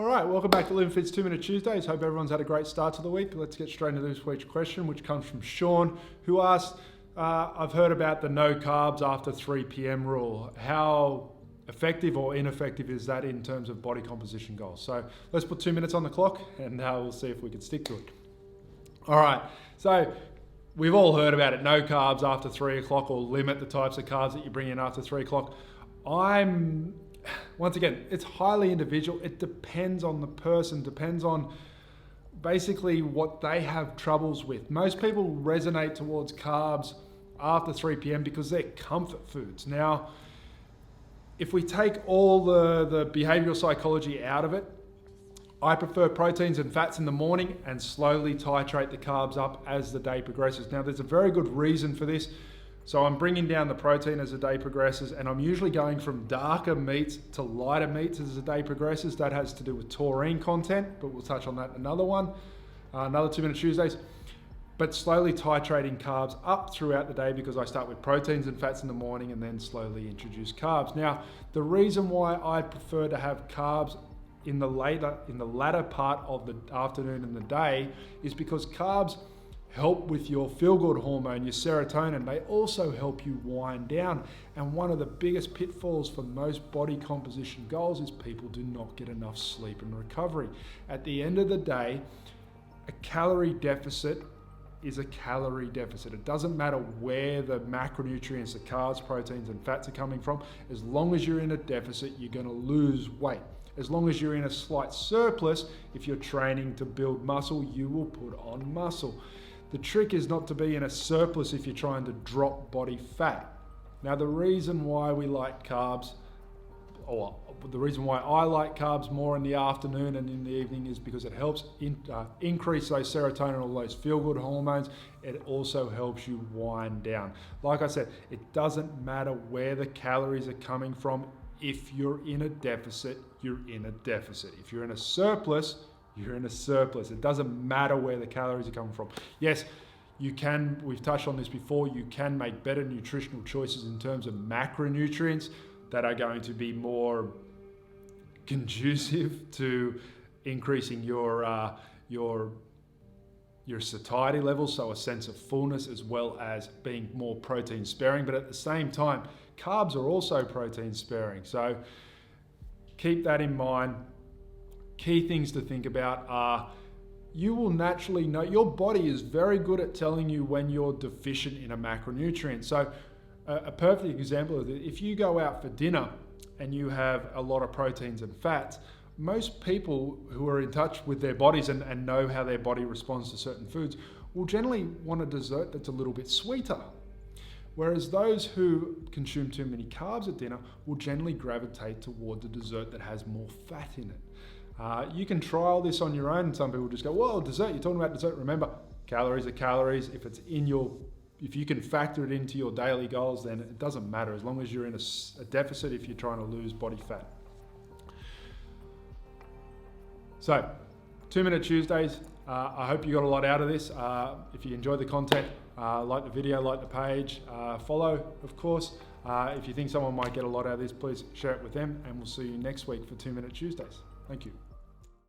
All right, welcome back to Living Fit's 2 Minute Tuesdays. Hope everyone's had a great start to the week. Let's get straight into this week's question, which comes from Sean, who asked, I've heard about the no carbs after 3 p.m. rule. How effective or ineffective is that in terms of body composition goals? So let's put 2 minutes on the clock and we'll see if we can stick to it. All right, so we've all heard about it, no carbs after 3 o'clock, or limit the types of carbs that you bring in after 3 o'clock. Once again, it's highly individual. It depends on the person, depends on basically what they have troubles with. Most people resonate towards carbs after 3 p.m. because they're comfort foods. Now, if we take all the behavioral psychology out of it, I prefer proteins and fats in the morning and slowly titrate the carbs up as the day progresses. Now, there's a very good reason for this. So I'm bringing down the protein as the day progresses, and I'm usually going from darker meats to lighter meats as the day progresses. That has to do with taurine content, but we'll touch on that in another one, another 2 Minute Tuesdays. But slowly titrating carbs up throughout the day, because I start with proteins and fats in the morning and then slowly introduce carbs. Now, the reason why I prefer to have carbs in the latter part of the afternoon and the day is because carbs help with your feel-good hormone, your serotonin. They also help you wind down. And one of the biggest pitfalls for most body composition goals is people do not get enough sleep and recovery. At the end of the day, a calorie deficit is a calorie deficit. It doesn't matter where the macronutrients, the carbs, proteins, and fats are coming from. As long as you're in a deficit, you're going to lose weight. As long as you're in a slight surplus, if you're training to build muscle, you will put on muscle. The trick is not to be in a surplus if you're trying to drop body fat. Now, the reason why we like carbs, or the reason why I like carbs more in the afternoon and in the evening, is because it helps increase those serotonin, all those feel-good hormones. It also helps you wind down. Like I said, it doesn't matter where the calories are coming from. If you're in a deficit, you're in a deficit. If you're in a surplus, you're in a surplus. It doesn't matter where the calories are coming from. Yes, you can, we've touched on this before, you can make better nutritional choices in terms of macronutrients that are going to be more conducive to increasing your satiety levels, so a sense of fullness, as well as being more protein sparing. But at the same time, carbs are also protein sparing. So keep that in mind. Key things to think about are, you will naturally know, your body is very good at telling you when you're deficient in a macronutrient. So a perfect example of it, if you go out for dinner and you have a lot of proteins and fats, most people who are in touch with their bodies and know how their body responds to certain foods will generally want a dessert that's a little bit sweeter. Whereas those who consume too many carbs at dinner will generally gravitate toward the dessert that has more fat in it. You can trial this on your own. Some people just go, whoa, dessert, you're talking about dessert. Remember, calories are calories. If you can factor it into your daily goals, then it doesn't matter, as long as you're in a deficit if you're trying to lose body fat. So, 2 Minute Tuesdays. I hope you got a lot out of this. If you enjoyed the content, like the video, like the page, follow, of course. If you think someone might get a lot out of this, please share it with them, and we'll see you next week for 2 Minute Tuesdays. Thank you.